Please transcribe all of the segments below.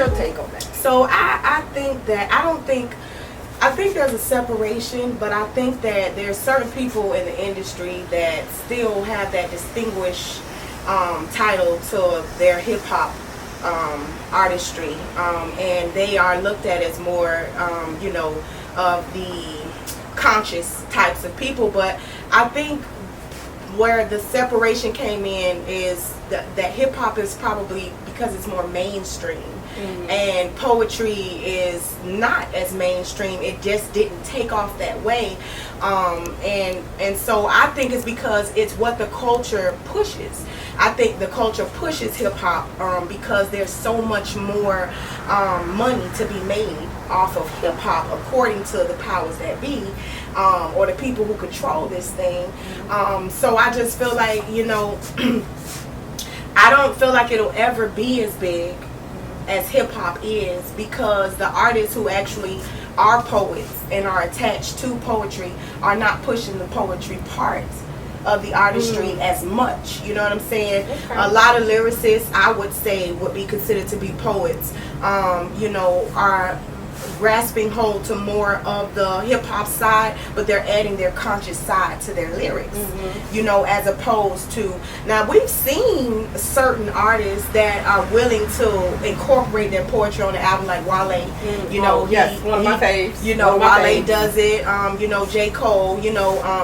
your take on that? So I think that I think there's a separation, but I think that there's certain people in the industry that still have that distinguished title to their hip hop artistry, and they are looked at as more, of the conscious types of people. But I think where the separation came in is that hip hop is probably because it's more mainstream. And poetry is not as mainstream. It just didn't take off that way, and so I think it's because it's what the culture pushes. I think the culture pushes hip hop because there's so much more money to be made off of hip hop, according to the powers that be, or the people who control this thing. So I just feel like, I don't feel like it'll ever be as big as hip hop is, because the artists who actually are poets and are attached to poetry are not pushing the poetry part of the artistry as much. You know what I'm saying? Okay. A lot of lyricists, I would say, would be considered to be poets, are grasping hold to more of the hip hop side, but they're adding their conscious side to their lyrics, as opposed to, now we've seen certain artists that are willing to incorporate their poetry on the album, like Wale. Yes, one of my faves. Wale does it. J. Cole.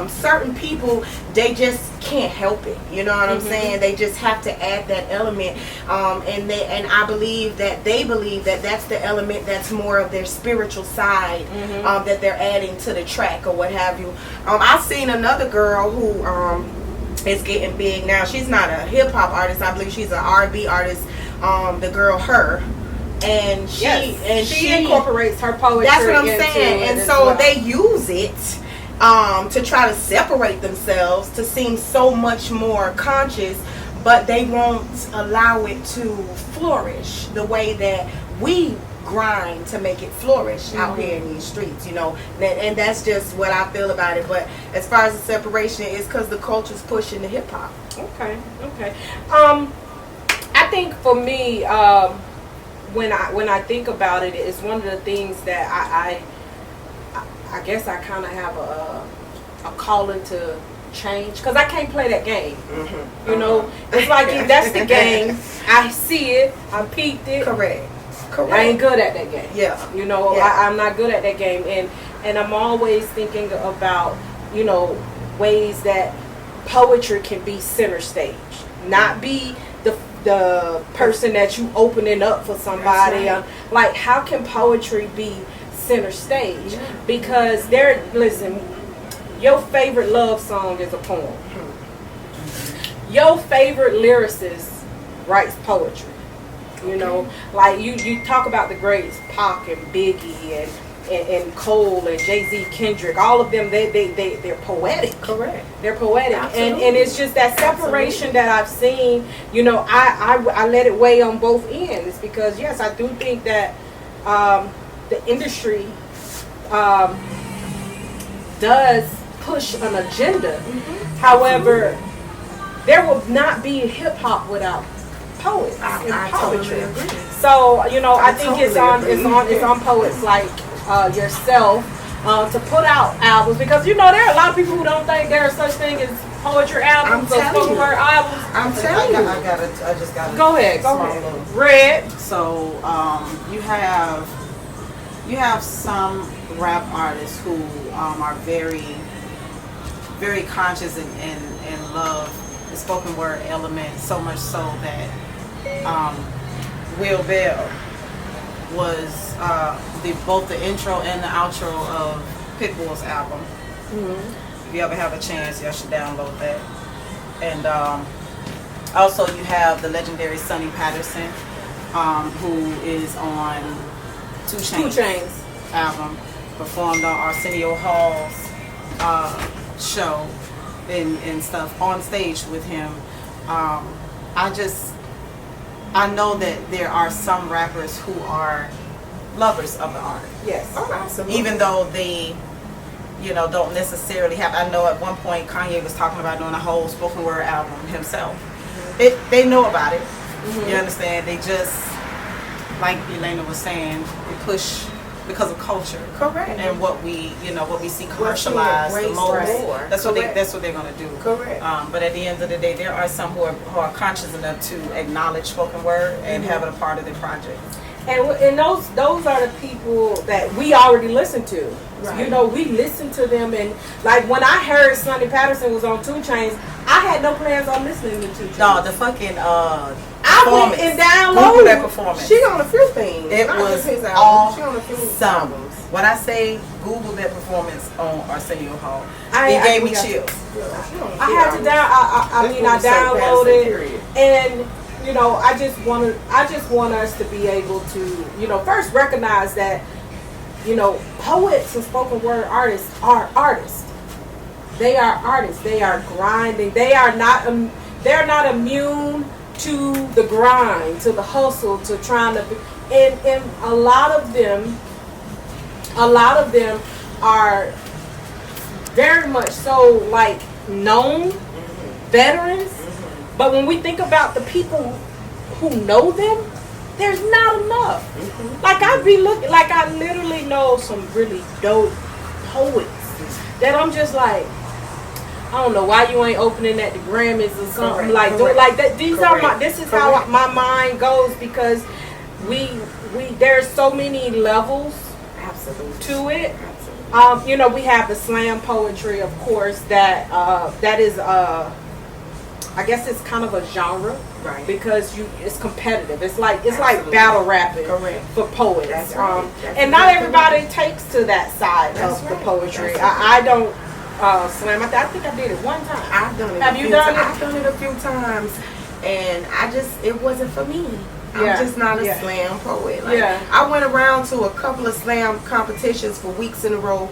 Certain people, they just can't help it. You know what I'm saying? They just have to add that element, and I believe that they believe that that's the element that's more of their spiritual side, that they're adding to the track or what have you. I've seen another girl who is getting big now. She's not a hip hop artist. I believe she's an R&B artist. The girl Her. And she incorporates her poetry. That's what I'm saying. And so they use it to try to separate themselves, to seem so much more conscious, but they won't allow it to flourish the way that we grind to make it flourish out here in these streets, and that's just what I feel about it. But as far as the separation, it's because the culture's pushing the hip hop. Okay. I think for me, when I think about it, it's one of the things that I guess I kind of have a calling to change, because I can't play that game. It's like that's the game. I see it. I peeped it. Correct. I ain't good at that game. Yeah. I'm not good at that game, and I'm always thinking about ways that poetry can be center stage, not be the person that you opening up for somebody. Right. Like, how can poetry be center stage? Yeah. Because listen, your favorite love song is a poem. Your favorite lyricist writes poetry. Like you talk about the greats, Pac and Biggie and Cole and Jay-Z, Kendrick, all of them, they're poetic. Correct. They're poetic. Absolutely. And it's just that separation that I've seen. I let it weigh on both ends, because yes, I do think that the industry does push an agenda. However, there will not be hip hop without poets and poetry. Totally agree. So I think it's on poets like yourself to put out albums, because there are a lot of people who don't think there is such thing as poetry albums or spoken word albums. I'm telling you. I just got Go ahead. Red. So you have some rap artists who are very, very conscious and love the spoken word element, so much so that Will Bell was both the intro and the outro of Pitbull's album. If you ever have a chance, y'all should download that. And also you have the legendary Sonny Patterson, who is on 2 Chainz album, performed on Arsenio Hall's show and stuff on stage with him. I know that there are some rappers who are lovers of the art. Yes. Oh, absolutely. Even though they, don't necessarily have. I know at one point Kanye was talking about doing a whole spoken word album himself. They know about it. You understand? like Elaina was saying, we push because of culture. Correct. And what we see commercialized the most. Right. That's what they're going to do. Correct. But at the end of the day, there are some who are conscious enough to acknowledge spoken word and have it a part of their project. And those are the people that we already listen to. Right. You know, we listen to them, and like when I heard Sonny Patterson was on 2 Chainz, I had no plans on listening to 2 Chainz. No, the fucking I went and Google downloaded that performance. She on a few things. It Not was just his album. She on a few awesome. albums. When I say Google that performance on Arsenio Hall, I it gave me got- chills. I had to I downloaded, and you know, I just want us to be able to, you know, first recognize that, you know, poets and spoken word artists are artists. They are artists. They are grinding. They're not immune to the grind, to the hustle, to trying to be, and a lot of them are very much so like known veterans. But when we think about the people who know them, there's not enough. Like I literally know some really dope poets that I'm just like, I don't know why you ain't opening at the Grammys or something like that. These are this is how my mind goes, because there's so many levels to it. You know, we have the slam poetry, of course, that is I guess it's kind of a genre, right? Because it's competitive. It's like battle rapping for poets. That's right. And not everybody takes to that side of the poetry. I don't slam. I think I did it one time. I've done it. Have you done it? I've done it a few times, and it wasn't for me. I'm just not a slam poet. Like, I went around to a couple of slam competitions for weeks in a row.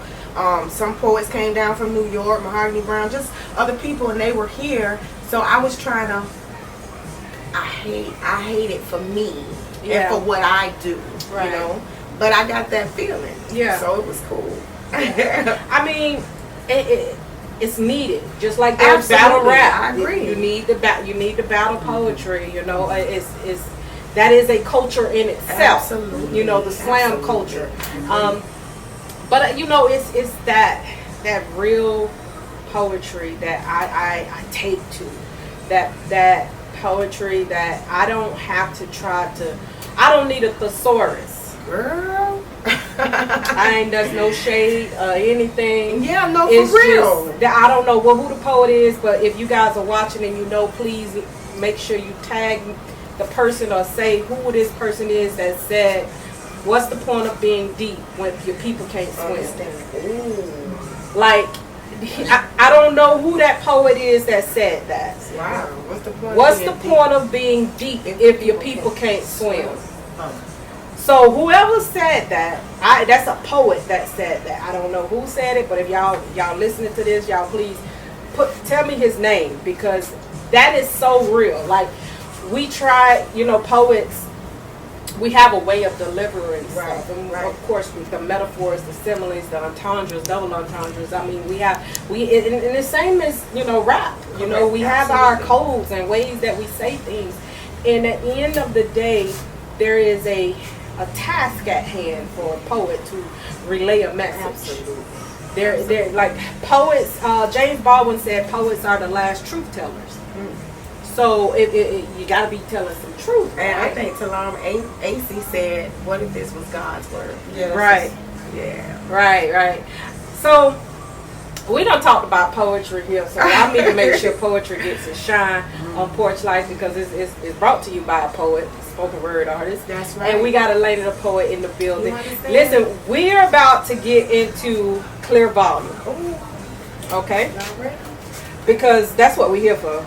Some poets came down from New York, Mahogany Brown, just other people, and they were here. So I was trying to. I hate it for me and for what I do, you know. But I got that feeling, so it was cool. I mean, it's needed, just like there's battle rap. I agree. You need the battle poetry. You know, that is a culture in itself. Absolutely. You know, the slam culture. But you know, it's that real poetry that I take to, that poetry that I don't have to I don't need a thesaurus, girl. There's no shade or anything. Yeah, no, it's for real. Just that I don't know who the poet is, but if you guys are watching and you know, please make sure you tag the person or say who this person is that said, what's the point of being deep when your people can't swim? Like, I don't know who that poet is that said that. Wow. What's the point of being deep if your people can't swim? So whoever said that, that's a poet that said that. I don't know who said it, but if y'all listening to this, y'all please tell me his name, because that is so real. Like, we try, you know, poets, we have a way of delivering stuff. And of course, with the metaphors, the similes, the entendres, double entendres. I mean, and the same as, you know, rap. You know, we have our codes and ways that we say things. And at the end of the day, there is a task at hand for a poet to relay a message. They're like poets. James Baldwin said poets are the last truth tellers. So you got to be telling some truth. And I think Talam AC said, "What if this was God's word?" Yeah, Right. So we don't talk about poetry here, so I need to make sure poetry gets its shine on Porch Life, because it's brought to you by a poet, spoken word artist. That's right. And we got Elaina the poet in the building. Listen, we're about to get into Clear Volume. Okay? Because that's what we're here for.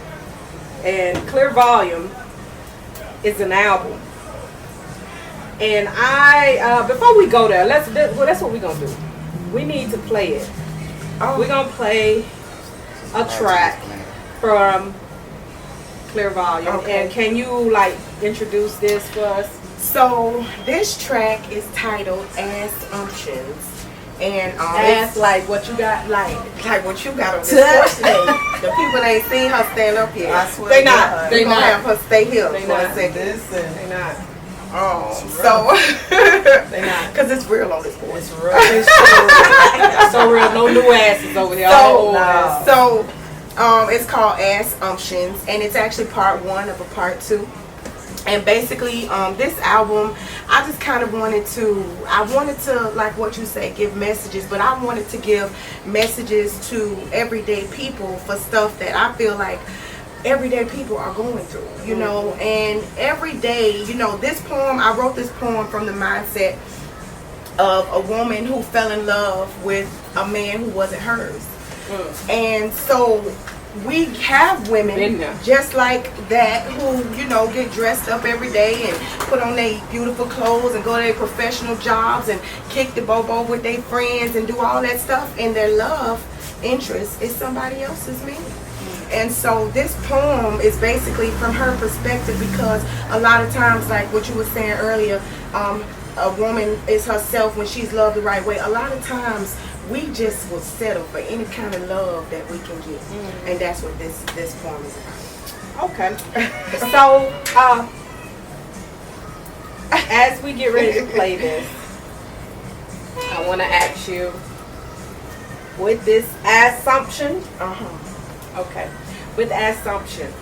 And Clear Volume is an album. And before we go there, that's what we're going to do. We need to play it. We're going to play a track from Clear Volume. Okay. And can you, like, introduce this for us? So, this track is titled Assumptions. And Ask, like, what you got, like what you got on this porch today. The people ain't seen her stand up here. I swear They not. They not have her stay here They for not. a second. This and They not. So, They not. because it's real on this board. It's real. It's so real. No new asses over here. So, it's called Assumptions, and it's actually part 1 of a part 2. And basically, this album, I just kind of wanted to, like what you say, give messages, but I wanted to give messages to everyday people for stuff that I feel like everyday people are going through, you know. And every day, you know, this poem, I wrote this poem from the mindset of a woman who fell in love with a man who wasn't hers. And so we have women just like that who, you know, get dressed up every day and put on their beautiful clothes and go to their professional jobs and kick the bobo with their friends and do all that stuff, and their love interest is somebody else's man. And so this poem is basically from her perspective, because a lot of times, like what you were saying earlier, a woman is herself when she's loved the right way. A lot of times we just will settle for any kind of love that we can get. And that's what this poem is about. Okay. So, as we get ready to play this, I want to ask you, with this assumption, okay, with assumption,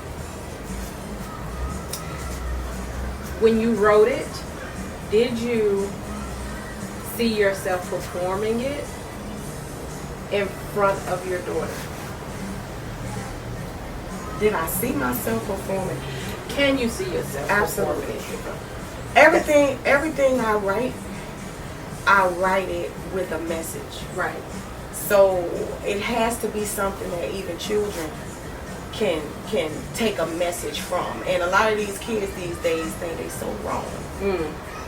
when you wrote it, did you see yourself performing it in front of your daughter? Did I see myself performing? Can you see yourself Absolutely. performing? Everything I write it with a message. Right. So it has to be something that even children can take a message from. And a lot of these kids these days think they so wrong.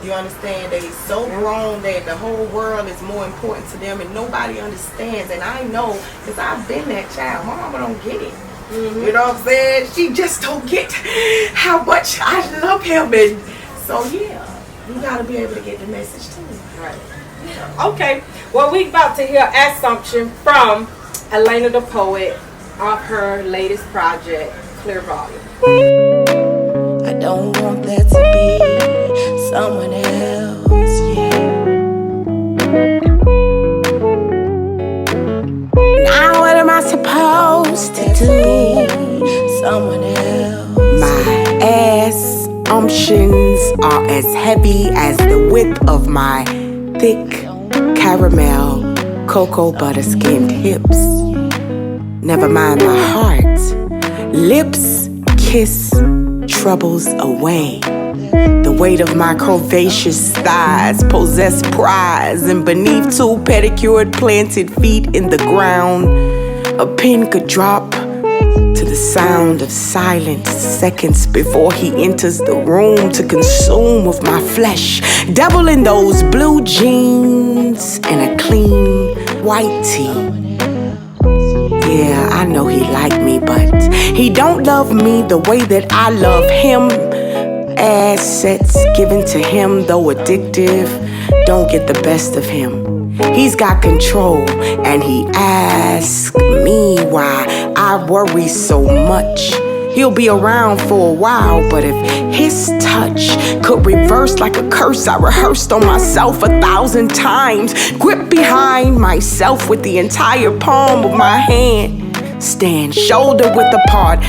You understand? They so wrong that the whole world is more important to them and nobody understands. And I know, because I've been that child. My mama don't get it. You know what I'm saying? She just don't get how much I love him. And so yeah, you gotta be able to get the message too. Right. Okay. Well, we about to hear Assumption from Elaina the Poet off her latest project, Clear Volume. I don't want there to be someone else, Now what am I supposed to do? Someone else. My assumptions are as heavy as the width of my thick caramel cocoa butter skimmed hips. Never mind my heart. Lips kiss troubles away. The weight of my curvaceous thighs possess prize, and beneath 2 pedicured planted feet in the ground, a pin could drop to the sound of silent seconds before he enters the room to consume of my flesh. Devil in those blue jeans and a clean white tee. Yeah, I know he like me, but he don't love me the way that I love him. Assets given to him, though addictive, don't get the best of him. He's got control, and he asks me why I worry so much. He'll be around for a while, but if his touch could reverse like a curse I rehearsed on myself 1,000 times, grip behind myself with the entire palm of my hand, stand shoulder width apart,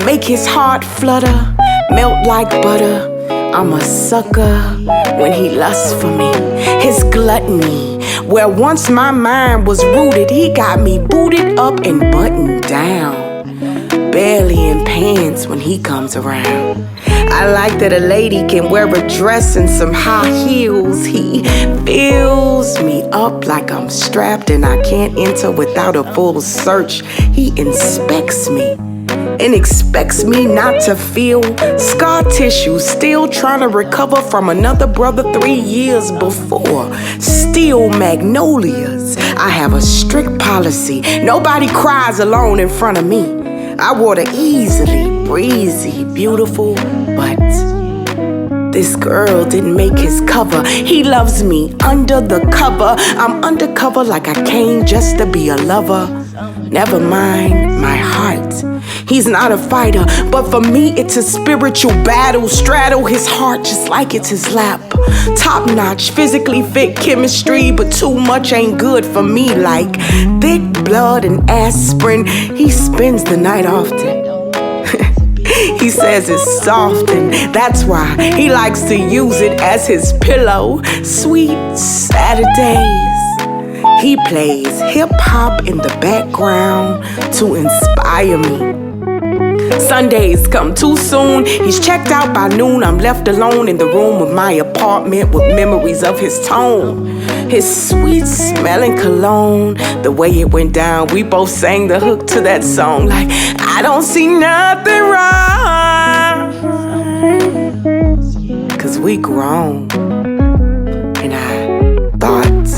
make his heart flutter, melt like butter. I'm a sucker when he lusts for me. His gluttony, where once my mind was rooted, he got me booted up and buttoned down. Barely in pants when he comes around. I like that a lady can wear a dress and some high heels. He fills me up like I'm strapped and I can't enter without a full search. He inspects me and expects me not to feel scar tissue, still trying to recover from another brother 3 years before. Still magnolias. I have a strict policy. Nobody cries alone in front of me. I water easily, breezy, beautiful, but this girl didn't make his cover. He loves me under the cover. I'm undercover like I came just to be a lover. Never mind my heart. He's not a fighter, but for me it's a spiritual battle. Straddle his heart just like it's his lap. Top notch, physically fit chemistry, but too much ain't good for me. Like thick blood and aspirin, he spends the night often. He says it's soft and that's why he likes to use it as his pillow. Sweet Saturdays. He plays hip-hop in the background to inspire me. Sundays come too soon. He's checked out by noon. I'm left alone in the room of my apartment with memories of his tone. His sweet smelling cologne. The way it went down, we both sang the hook to that song. Like, I don't see nothing wrong, 'cause we grown. And I thought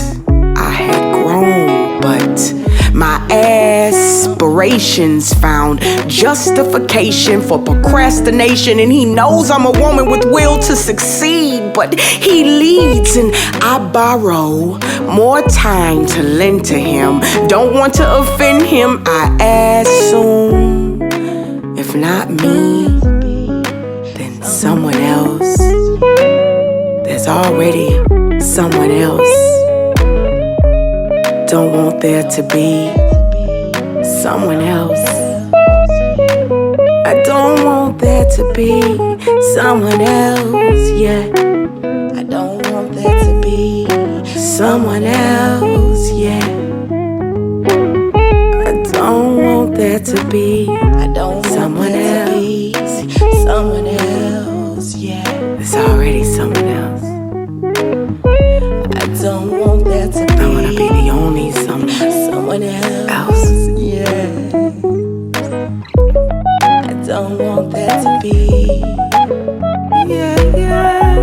I had grown, but my aspirations found justification for procrastination. And he knows I'm a woman with will to succeed, but he leads and I borrow more time to lend to him. Don't want to offend him, I assume. If not me, then someone else. There's already someone else. Don't want there to be someone else. I don't want there to be someone else, yeah. I don't want there to be someone else, yeah. I don't want there to be someone else, someone else, yeah. There's already someone else. I don't want there to be. I wanna be the only someone else. Yeah. I don't want there to be. Yeah, yeah.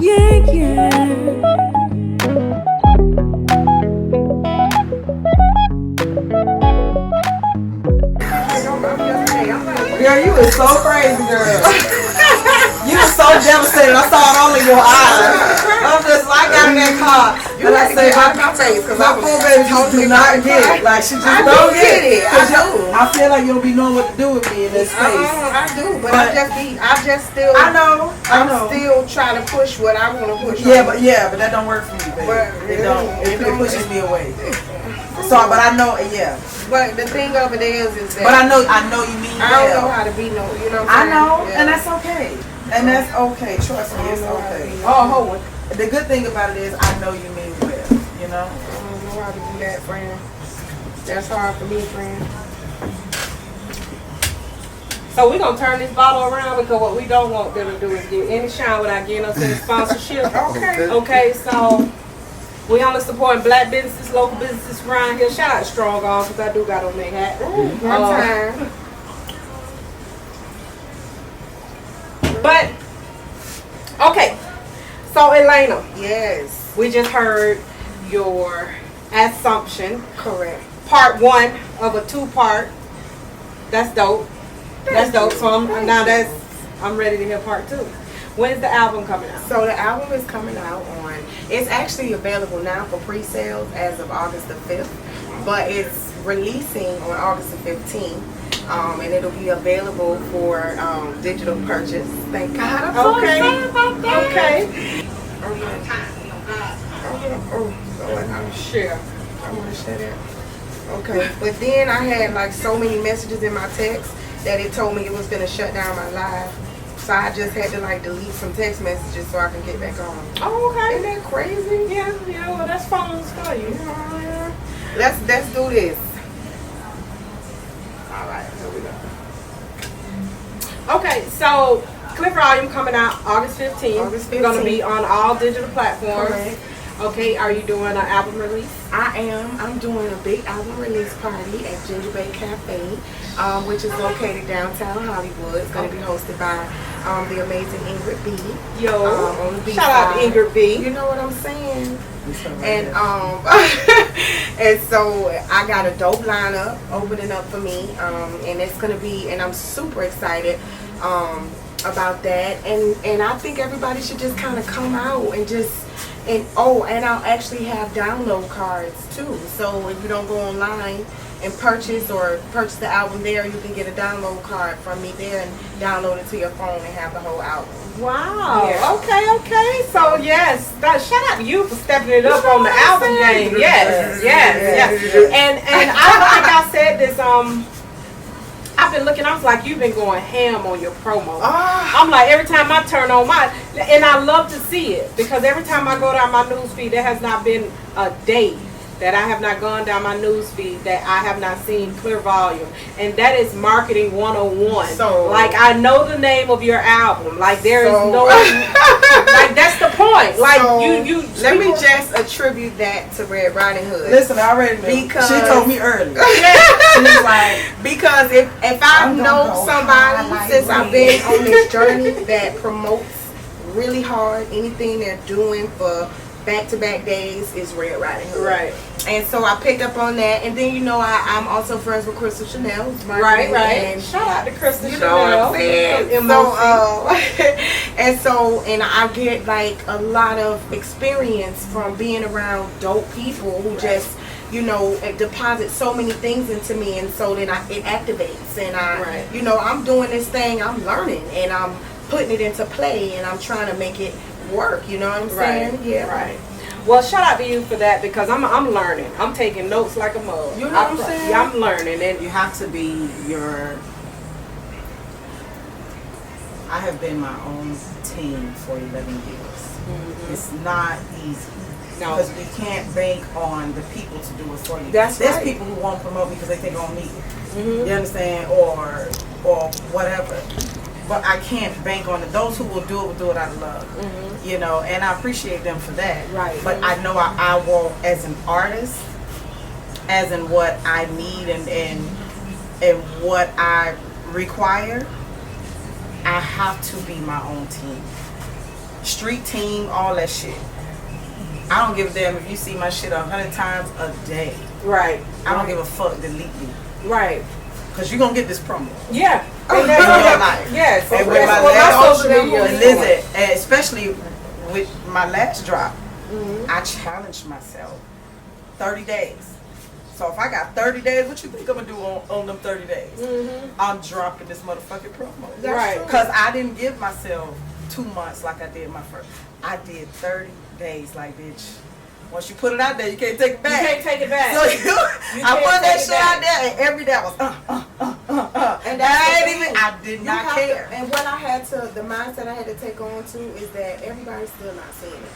Yeah, yeah. Girl, you is so crazy, girl. You was so devastated. I saw it all in your eyes. I'm just like, I got in that car. And I said, my face, because my poor baby just do not get it. Like, she just don't get it. I feel like you don't be knowing what to do with me in this space. I do, but I just still. I know. I'm still trying to push what I want to push. But that don't work for me, baby. It don't. It pushes me away. So, but I know, yeah. But the thing of it is that. But I know you mean well. I don't know how to be no, you know what I'm saying? I know, yeah. and that's okay. And that's okay. Trust me, it's okay. Oh, the good thing about it is I know you mean well. You know. I don't know how to do that, friend. That's hard for me, friend. So we're going to turn this bottle around because what we don't want them to do is get any shine without getting us any sponsorship. Okay, so we only supporting black businesses, local businesses around here. Shout out to Strong Arm because I do got on their hat. One time. But, okay. So Elaina. Yes. We just heard your Assumption. Correct. Part 1 of a 2-part. That's dope. That's dope. So I'm ready to hear part 2. When's the album coming out? So the album is coming out it's actually available now for pre-sales as of August the 5th, but it's releasing on August the 15th. And it'll be available for digital purchase. Thank God. I'm so excited about that. Okay. I'm sure. I want to share that. Okay. But then I had like so many messages in my text that it told me it was going to shut down my live. So I just had to like delete some text messages so I can get back on. Oh, okay. Isn't that crazy? Yeah, well that's phones for you. Yeah. Let's do this. Alright, here we go. Okay, so Clifford album coming out August 15th. August 15th. It's going to be on all digital platforms. Correct. Okay, are you doing an album release? I am. I'm doing a big album release party at Ginger Bay Cafe, which is located downtown Hollywood. It's going to be hosted by the amazing Ingrid B. Yo, on the B shout out to side. Ingrid B. You know what I'm saying? And and so I got a dope lineup opening up for me, and it's going to be, and I'm super excited about that. And I think everybody should just kind of come out and just. And I'll actually have download cards too. So if you don't go online and purchase the album there. You can get a download card from me there and download it to your phone and have the whole album. Wow. Yeah. Okay. So yes, shout out to you for stepping it up on the album game. Yes. And I think I said this. I've been looking. I was like, you've been going ham on your promo. I'm like, every time I turn on and I love to see it because every time I go down my news feed, there has not been a day that I have not gone down my news feed that I have not seen Clear Volume, and that is marketing 101. So, like, I know the name of your album. Like, there is no, like, that's the point. Like, so, you. Let me just attribute that to Red Riding Hood. Listen, I already knew. Because she told me earlier. She was like, because if I know somebody since I've been on this journey that promotes really hard anything they're doing for back-to-back days is Red Riding Hood. Right. And so I picked up on that, and then I'm also friends with Crystal Chanel. Right. And shout out to Crystal Chanel. You know what I'm saying? So, and I get like a lot of experience from being around dope people who just, deposit so many things into me, and so then it activates, and I'm doing this thing, I'm learning, and I'm putting it into play, and I'm trying to make it work. You know what I'm saying? Right. Yeah. Right. Well, shout out to you for that because I'm learning. I'm taking notes like a mug. You know what I'm saying? Yeah, I'm learning, and you have to be I have been my own team for 11 years. Mm-hmm. It's not easy. No. Because you can't bank on the people to do it for you. There's people who won't promote because they think I don't need it. Mm-hmm. You understand? Or whatever. But I can't bank on it. Those who will do it out of love. Mm-hmm. And I appreciate them for that. Right. But I know I won't, as an artist, as in what I need and what I require, I have to be my own team. Street team, all that shit. I don't give a damn if you see my shit 100 times a day. Right. I don't give a fuck. Delete me. Right. Because you're going to get this promo. Yeah. In your life. Yes. And with my last social media, listen, and especially with my last drop, I challenged myself 30 days. So if I got 30 days, what you think I'm going to do on them 30 days? Mm-hmm. I'm dropping this motherfucking promo. Right. Because I didn't give myself 2 months like I did my first. I did 30 days like, bitch. Once you put it out there, you can't take it back. You can't take it back. So I put that shit out there, and every day I was, and that's I did not care. And what the mindset I had to take on too is that everybody's still not seeing it.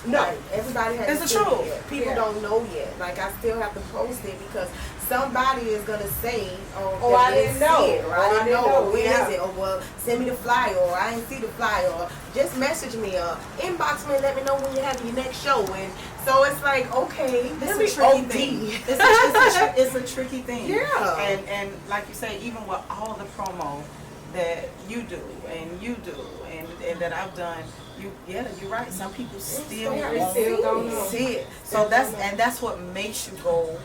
No. Like, everybody has it's the truth. Yet. People don't know yet. Like, I still have to post it because somebody is going to say, oh I didn't know. It, or I didn't know. Or where is it? Or, well, send me the flyer, or I didn't see the flyer, or just message me, or inbox me and let me know when you have your next show. And so it's like, okay, it's a tricky thing. It's a tricky thing. Yeah. And like you say, even with all the promo that you do and that I've done, you're right. Some people still don't see it. So that's what makes you go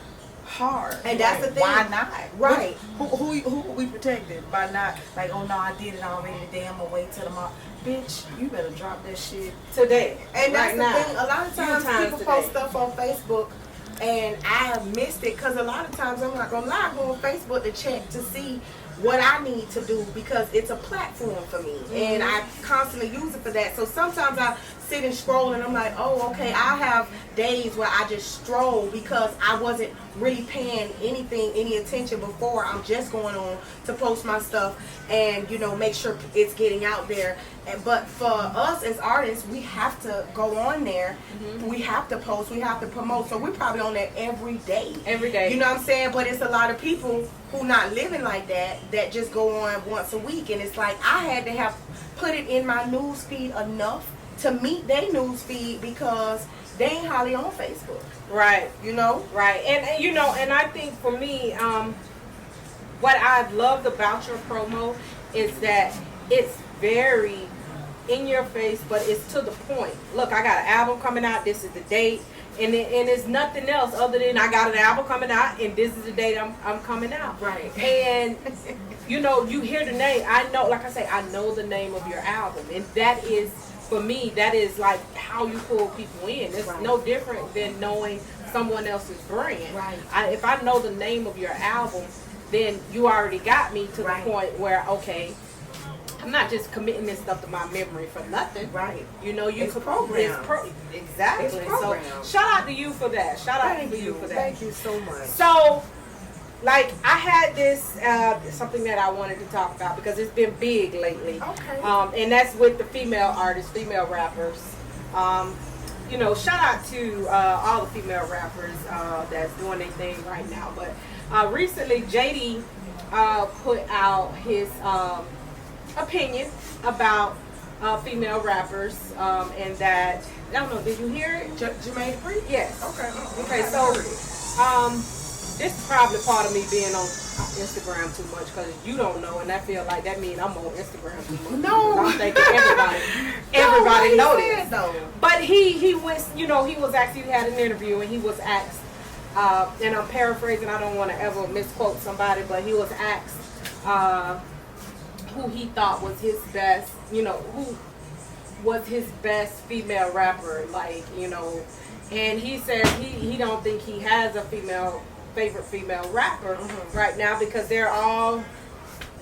hard. And that's the thing. Why not? Right. Who are we protected by not like, oh no, I did it already today, I'm gonna wait till tomorrow. Bitch, you better drop that shit today. And that's right the thing. A lot of times people post stuff on Facebook and I missed it because a lot of times I'm not gonna lie, I go on Facebook to check to see what I need to do because it's a platform for me and I constantly use it for that. So sometimes I sit and scroll and I'm like, oh, okay, I have days where I just stroll because I wasn't really paying any attention before. I'm just going on to post my stuff and, make sure it's getting out there. But for us as artists, we have to go on there. Mm-hmm. We have to post. We have to promote. So we're probably on there every day. Every day. You know what I'm saying? But it's a lot of people who not living like that just go on once a week. And it's like I had to have put it in my news feed enough to meet their news feed because they ain't hardly on Facebook. Right. Right. And I think for me, what I've loved about your promo is that it's very in your face, but it's to the point. Look, I got an album coming out. This is the date, and it's nothing else other than I got an album coming out, and this is the date I'm coming out. Right. And you hear the name. I know, like I say, I know the name of your album, and that is for me. That is like how you pull people in. It's no different than knowing someone else's brand. Right. If I know the name of your album, then you already got me to Right. the point where, okay, I'm not just committing this stuff to my memory for nothing. Right. You know, you It's could programmed. exactly. It's programmed. So shout out to you for that. Shout out Thank to you for that. Thank you so much. So, like, I had this something that I wanted to talk about because it's been big lately. Okay. And that's with the female artists, female rappers. You know, shout out to all the female rappers that's doing their thing right now. But recently, JD put out his opinion about female rappers, and that, I don't know, did you hear it? Jermaine Free? Yes. Okay. Okay, so this is probably part of me being on Instagram too much because you don't know, and I feel like that means I'm on Instagram too much. No. I'm thinking everybody No, knows he this. said, though. But he was, you know, he was actually had an interview and he was asked, and I'm paraphrasing, I don't want to ever misquote somebody, but he was asked who he thought was his best, you know, who was his best female rapper, like, you know, and he said he don't think he has a favorite female rapper right now because they're all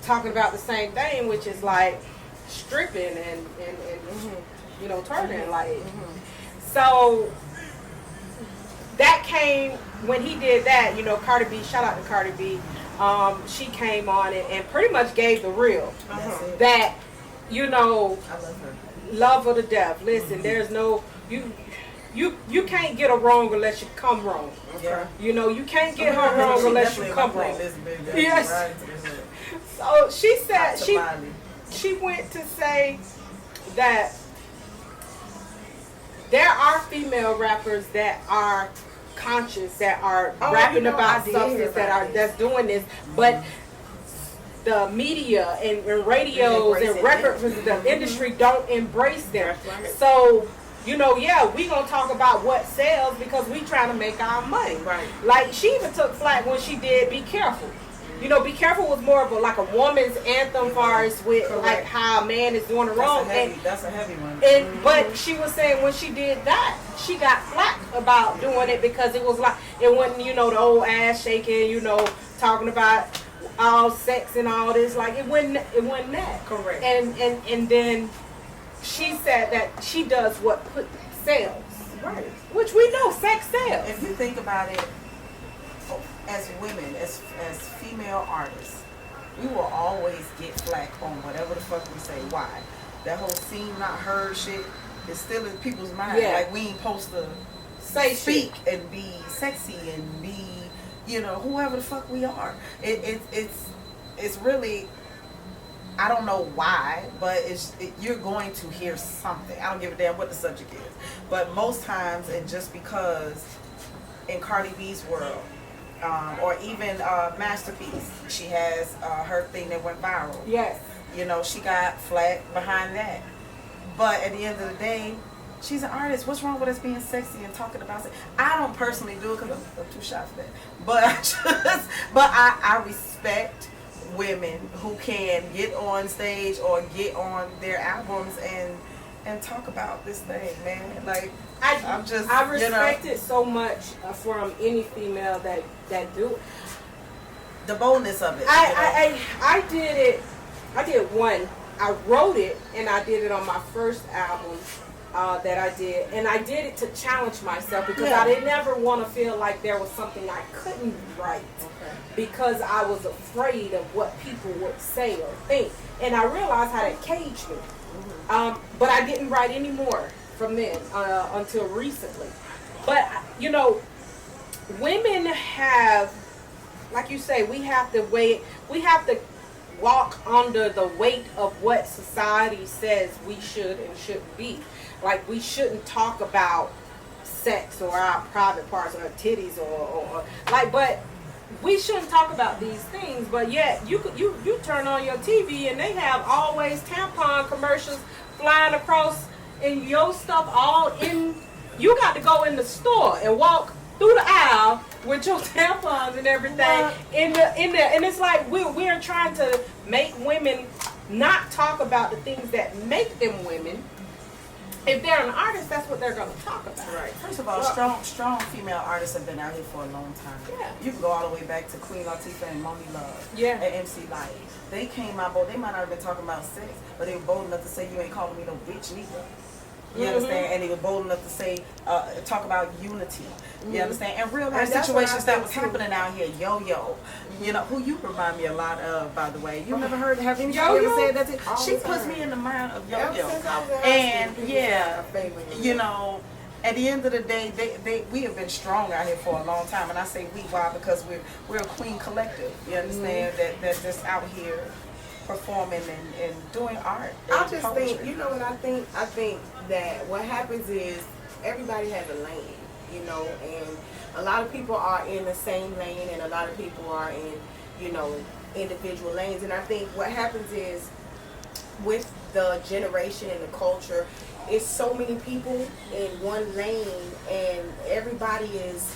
talking about the same thing, which is like stripping and you know, turning like. So that came when he did that, you know, Cardi B, shout out to Cardi B, she came on and pretty much gave the real that, you know, I love her. love her to death. Listen, there's no, you can't get her wrong unless you come wrong. Yeah. You know, you can't get her wrong unless you come wrong. Yes. So she said she went to say that there are female rappers that are conscious, that are rapping about substance, that's doing this, but the media and radios and records, the industry don't embrace them. Right. So, you know, yeah, we gonna talk about what sells because we trying to make our money. Right. Like, she even took flack when she did Be Careful. You know, Be Careful was more of a woman's anthem, far as with like how a man is doing it wrong. That's a heavy one. And but she was saying when she did that, she got flack about doing it because it was like, it wasn't, you know, the old ass shaking, you know, talking about all sex and all this, like it wasn't that. Correct. And then she said that she does what sells. Right. Which we know sex sells. If you think about it, as women, as female artists, we will always get flack on whatever the fuck we say. Why? That whole seen not heard shit is still in people's mind. Yeah. Like, we ain't supposed to speak and be sexy and be, you know, whoever the fuck we are. It's really, I don't know why, but you're going to hear something. I don't give a damn what the subject is. But most times, and just because in Cardi B's world, or even Masterpiece, she has her thing that went viral. Yes. You know, she got flack behind that. But at the end of the day, she's an artist. What's wrong with us being sexy and talking about sex? I don't personally do it because I'm too shy for that. But I respect women who can get on stage or get on their albums and talk about this thing, man. Like, I respect it so much from any female that do it. The boldness of it. I did it. I did one. I wrote it and I did it on my first album that I did, and I did it to challenge myself because I didn't ever want to feel like there was something I couldn't write because I was afraid of what people would say or think, and I realized how that caged me. But I didn't write any more from then until recently. But you know, women have, like you say, we have to walk under the weight of what society says we should and shouldn't be. Like, we shouldn't talk about sex or our private parts or our titties or like, but we shouldn't talk about these things. But yet you turn on your TV and they have always tampon commercials flying across, and your stuff all in. You got to go in the store and walk through the aisle with your tampons and everything in there, and it's like we're trying to make women not talk about the things that make them women, if they're an artist, that's what they're going to talk about. Right. First of all, strong female artists have been out here for a long time. Yeah. You can go all the way back to Queen Latifah and Moni Love. Yeah. And MC Light. They came out bold. They might not have been talking about sex, but they were bold enough to say, you ain't calling me no bitch neither. You understand? And they were bold enough to say, talk about unity. You understand? And real life situations that was happening out here. Yo-Yo. You know, who you remind me a lot of, by the way. You never heard, have anybody ever said that to you? She puts me in the mind of Yo-Yo. And yeah, you know, at the end of the day, we have been strong out here for a long time. And I say we, why? Because we're a queen collective. You understand? That's just out here performing and doing art. I just think, you know what I think? I think that what happens is everybody has a lane, you know, and a lot of people are in the same lane and a lot of people are in, you know, individual lanes. And I think what happens is with the generation and the culture, it's so many people in one lane and everybody is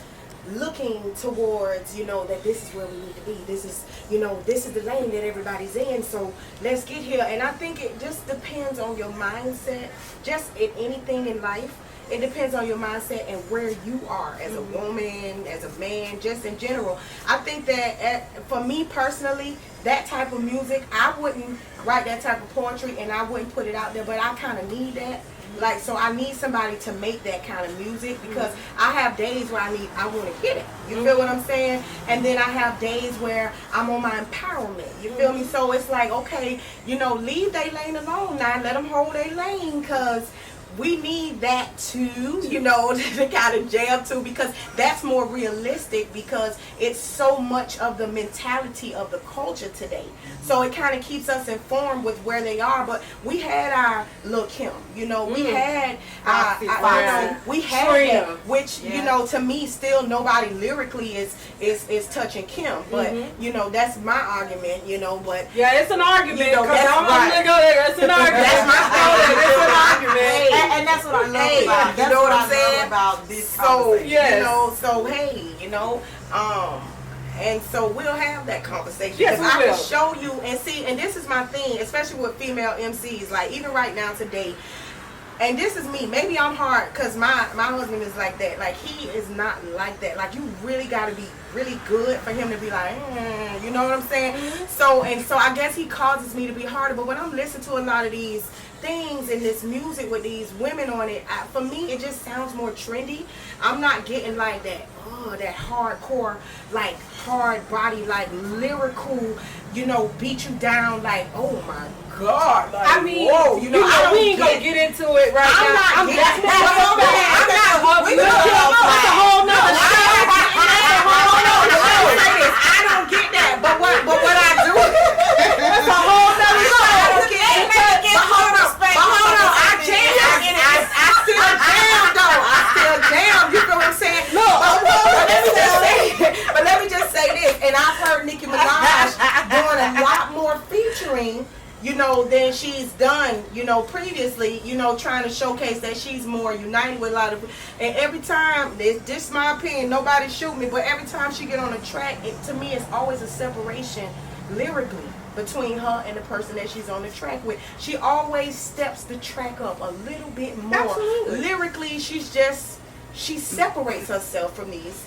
looking towards, you know, that this is where we need to be. This is, you know, this is the lane that everybody's in. So let's get here. And I think it just depends on your mindset, just in anything in life. It depends on your mindset and where you are as a woman, as a man, just in general. I think that for me personally, that type of music, I wouldn't write that type of poetry and I wouldn't put it out there, but I kind of need that. Like, so I need somebody to make that kind of music because I have days where I want to hit it. You feel what I'm saying? And then I have days where I'm on my empowerment. You feel me? So it's like, okay, you know, leave their lane alone now. Let them hold their lane because we need that too, you know, to kind of jam to, because that's more realistic because it's so much of the mentality of the culture today. So it kind of keeps us informed with where they are. But we had our Lil' Kim, you know, we had we had that, which you know, to me still nobody lyrically is touching Kim, but you know, that's my argument, you know. But yeah, it's an argument. You know, that's I'm gonna go there. It's an argument. That's my thing. It's an argument. And that's what I love about. You know what I'm saying? About this so conversation. you know, so hey, you know, and so we'll have that conversation. Yes, I we will. can show you and see, and this is my thing, especially with female MCs. Like even right now today, and this is me. Maybe I'm hard because my husband is like that. Like he is not like that. Like you really got to be really good for him to be like, you know what I'm saying? So I guess he causes me to be harder. But when I'm listening to a lot of these things in this music with these women on it, for me it just sounds more trendy. I'm not getting like that that hardcore, like hard body, like lyrical, you know, beat you down, like oh my god, like, I mean, whoa, you know, we ain't gonna get into it right now. That's a whole nother I don't get that, but what I do, that's a whole nother show. I don't get it. But hold on, I jam. I still jam though. I still jam. You feel what I'm saying? Look, but let me just say this, and I've heard Nicki Minaj doing a lot more featuring, you know, than she's done, you know, previously, you know, trying to showcase that she's more united with a lot of, and every time, this is my opinion, nobody shoot me, but every time she get on a track, to me, it's always a separation lyrically between her and the person that she's on the track with. She always steps the track up a little bit more. Absolutely. Lyrically, she separates herself from these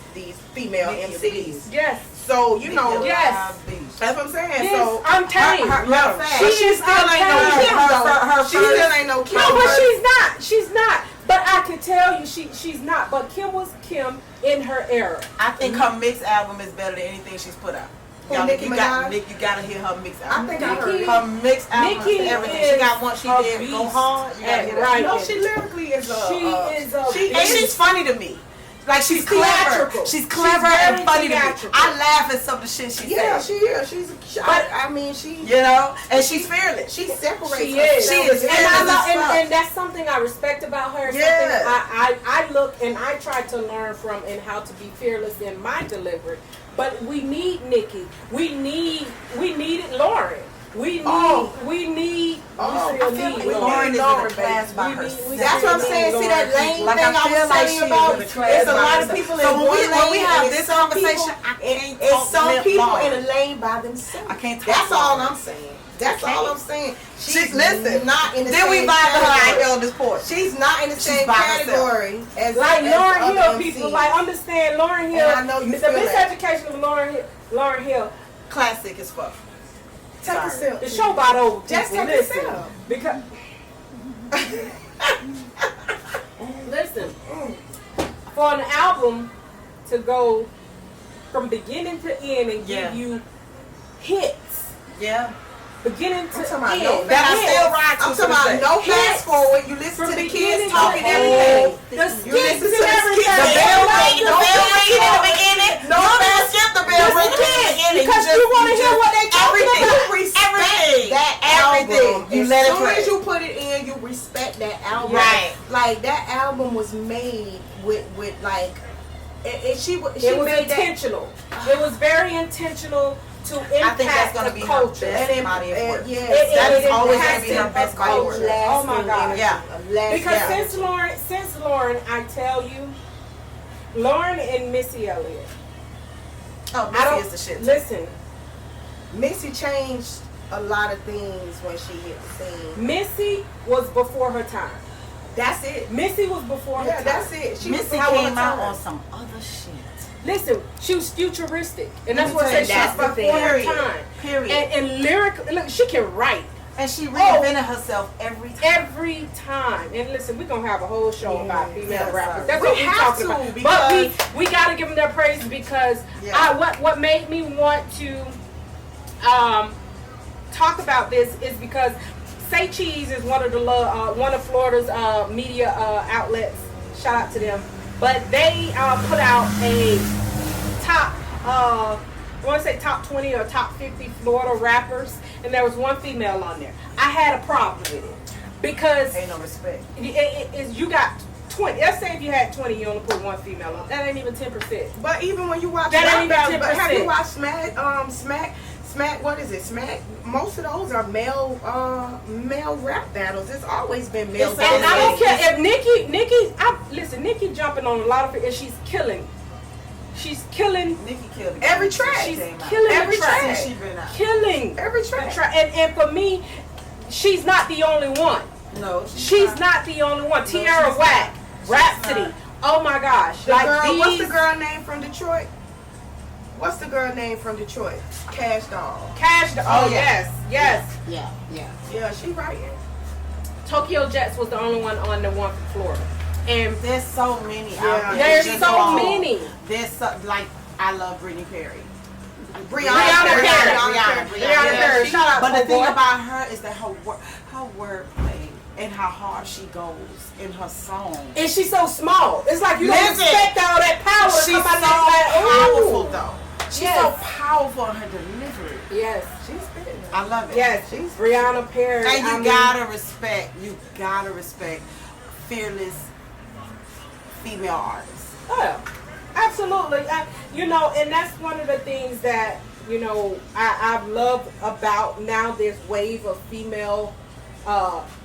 female MCs. Yes. So, you know, yes. That's what I'm saying. Yes, So I'm tamed. She still ain't no Kim though. She still ain't no Kim. No, but she's not. She's not. But I can tell you she's not. But Kim was Kim in her era. I think her mix album is better than anything she's put out. Nicki Minaj? You gotta hear her mix album. I think I heard her mix album Nicki is everything. is She got one. She a did Go beast Hard. You gotta hear that. right. No, she lyrically is And she's funny to me. Like she's clever. theatrical. She's clever She's and funny to me. theatrical. I laugh at some of the shit she says. she is. I mean, she. You know, and she's fearless. She separates. She is. She is. And I love, and that's something I respect about her. Yeah. Something I look and I try to learn from and how to be fearless in my delivery. But we need Nicki. We needed Lauren. We need Lauren is in a class by herself. That's what I'm saying. See that lane Like, thing I was telling you about? There's a lot of people in one lane. When we have and this some conversation, people- I can't it's talk some to people Lauren. in a lane by themselves. I can't talk That's to all Lauren. I'm saying. That's all I'm saying. She's listen, not in the then same we vibe to her category. out on this porch. She's not in the same by herself. category as Like as Lauryn other Hill MCs. people, like understand Lauryn Hill. And I know you the feel that. miseducation of Lauryn Hill. Classic as fuck. Take a Sorry. sip. The show about old people. Just take a Listen, sip. because listen, for an album to go from beginning to end and give you hits, Yeah. beginning to I'm talking about end, no That I hits. still ride to. I'm talking about no fast forward. You listen From to the beginning kids talking to every end. day. The You listen skits to and the everything. skits. The bell ring, No in the beginning. No fast skip the bell Just ring in the skits, beginning. because you want to hear what they talking everything. about. You respect Everything. that Everything. album. You As let it soon play. as you put it in, you respect that album. Right. Like that album was made with like, she It was made that. intentional. It was very intentional to impact I think that's going to the be culture. her best And body of work. yes. That is it always has going to be her to best body of work. Oh my God. Yeah. Because since Lauren, I tell you, Lauren and Missy Elliott. Oh, I don't Missy is the shit. listen. Missy changed a lot of things when she hit the scene. Missy was before her time. That's it. Missy was before her Yeah, time. that's it. She Missy was before came her out time. on some other shit. Listen, she was futuristic, and that's Let me what I tell say. you, She's that's the before her thing. time. Period. And lyric, look, she can write. And she reinvented herself every time. Every time. And listen, we're going to have a whole show about female yes, rappers. sir. That's We what we're have talking to, about. because- But we got to give them their praise because Yeah. what made me want to talk about this is because Say Cheese is one of Florida's media outlets. Shout out to them. But they put out a top I want to say top 20 or top 50 Florida rappers, and there was one female on there. I had a problem with it because Ain't no respect. you got 20. Let's say if you had 20, you only put one female on. That ain't even 10%. But even when you watch That ain't rap even battles, but have you 10%. watched Smack? What is it? Smack. Most of those are male rap battles. It's always been male. And I don't care if Nikki jumping on a lot of it, and she's killing. She's killing Nikki killed it. Every track. She's Came out. killing Every the track. track. She been out. Killing every the track. track. And for me, she's not the only one. No, She's not the only one. Tierra she's Whack, not. Rhapsody. She's Oh my gosh! The Like girl, what's these the girl name from Detroit? What's the girl name from Detroit? Cash Doll. Cash. Oh yeah. yes. Yeah. Yeah, she writing. Tokyo Jets was the only one on the one from Florida, and There's so many Yeah. out there. there's Just so wrong. many. There's so, like I love Brittany Perry. Brianna Perry. Brianna Perry. Shout out, But the thing boy. about her is that her wordplay and how hard she goes in her song. And she's so small. It's like you don't Listen, expect all that power to She's so come out like, powerful ooh. though. She's Yes. so powerful in her delivery. Yes. She's spitting. I love it. Yes. She's Brianna Perry. And I you mean, gotta respect fearless female artists. Oh, absolutely. And that's one of the things that, I love about now this wave of female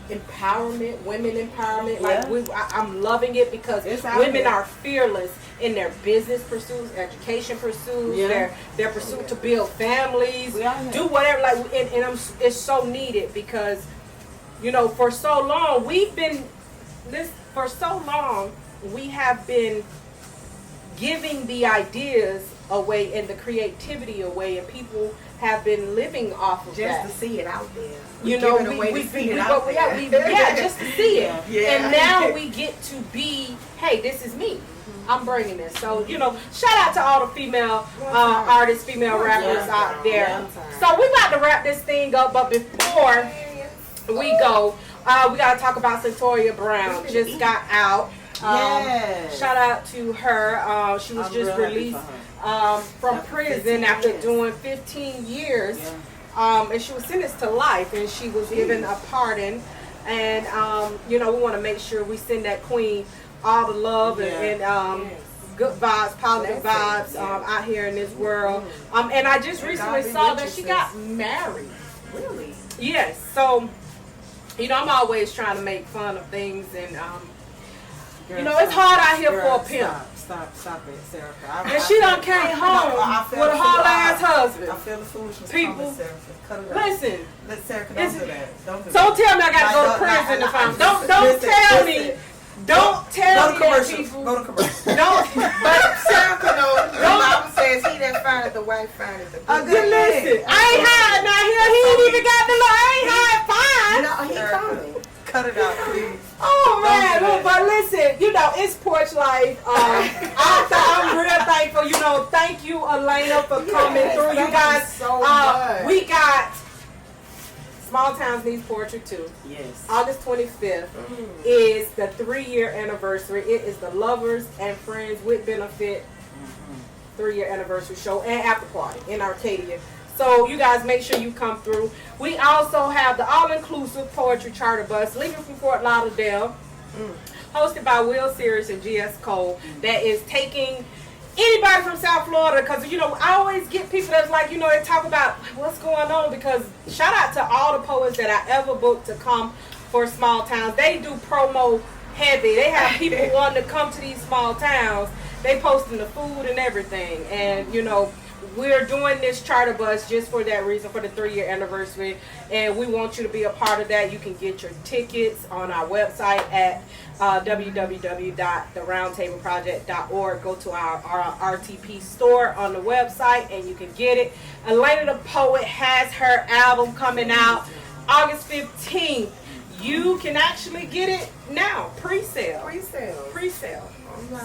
empowerment, women empowerment. Yeah. Like I'm loving it because It's out women there. are fearless in their business pursuits, education pursuits, Yeah. their pursuit to build families, We out here. do whatever. Like, and it's so needed because, for so long we have been giving the ideas away and the creativity away, and people have been living off of Just that. to see it out there. You give know, it away we to see we it go, out there. just to see it. Yeah. And now we get to be, hey, this is me. I'm bringing this. So, shout out to all the female artists, female rappers out there. So we about to wrap this thing up, but before we go, we got to talk about Centoria Brown. Just got out. Yes. Shout out to her. She was I'm just real happy released for from After prison 15 after years. doing 15 years. Yeah. And she was sentenced to life, and she was given a pardon. And we want to make sure we send that queen all the love and good vibes, positive vibes out here in this world. And I just recently saw that she got married. Really? Yes. So, I'm always trying to make fun of things, and it's hard out here for a pimp. Stop it, Sarah. And she done came home with a whole ass husband. I feel the foolishness People, coming, Sarah. Cut it out. listen. Let Sarah, don't do that. Don't do that. Don't tell me I gotta go to prison if I'm. Don't tell me. Don't tell me that, people. Go to commercial. Don't. But Sarah could know. The Bible says, "He that findeth the wife findeth the good." good listen. I ain't hiding out here. He ain't even got the look. I ain't hiding fine. No, he coming. Cut it out, please. Oh man, but listen, you know, it's Porch Life. I'm real thankful. You know, thank you, Elaina, for coming through. You guys, so much. we got Small Towns Needs Portrait too. Yes. August 25th is the 3-year anniversary. It is the Lovers and Friends with Benefit 3-year anniversary show and after party in Arcadia. So you guys make sure you come through. We also have the all-inclusive poetry charter bus leaving from Fort Lauderdale, hosted by Will Sears and G.S. Cole, that is taking anybody from South Florida, because, you know, I always get people that's like, you know, they talk about what's going on, because shout out to all the poets that I ever booked to come for Small Towns. They do promo heavy. They have people wanting to come to these small towns. They posting the food and everything, and, you know, we're doing this charter bus just for that reason, for the 3-year anniversary, and we want you to be a part of that. You can get your tickets on our website at www.theroundtableproject.org. Go to our RTP store on the website and you can get it. Elaina the Poet has her album coming out August 15th. You can actually get it now, pre-sale.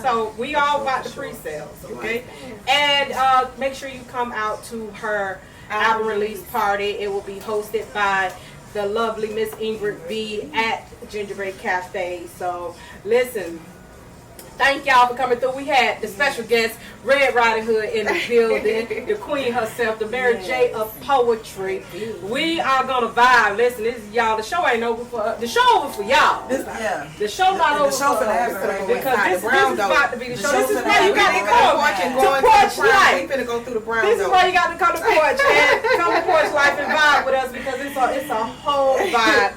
So we all about the pre-sales, okay? And make sure you come out to her album release party. It will be hosted by the lovely Miss Ingrid B at Gingerbread Cafe. So listen, thank y'all for coming through. We had the special guest, Red Riding Hood, in the building. The queen herself, the Mary J of poetry. We are gonna vibe. Listen, this is y'all. The show ain't over for us. The show over for y'all. The show not over for us. Because this is about to be the show. This is why you got to come to Porch Life. We finna go through the brown. This is why you got to come to Porch and come to Porch Life and vibe with us, because it's a whole vibe.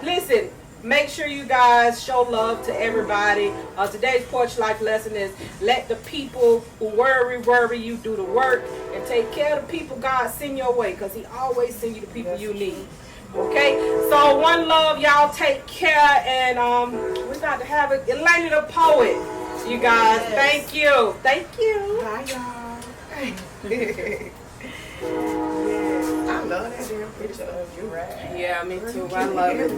Listen. Make sure you guys show love to everybody. Today's Porch Life lesson is let the people who worry you do the work, and take care of the people God send your way, because he always send you the people you need. Okay? So one love, y'all. Take care, and we're about to have it. Elaina the Poet. You guys, thank you. Thank you. Bye, y'all. I love that damn picture of you, right? Yeah, me too. I love it.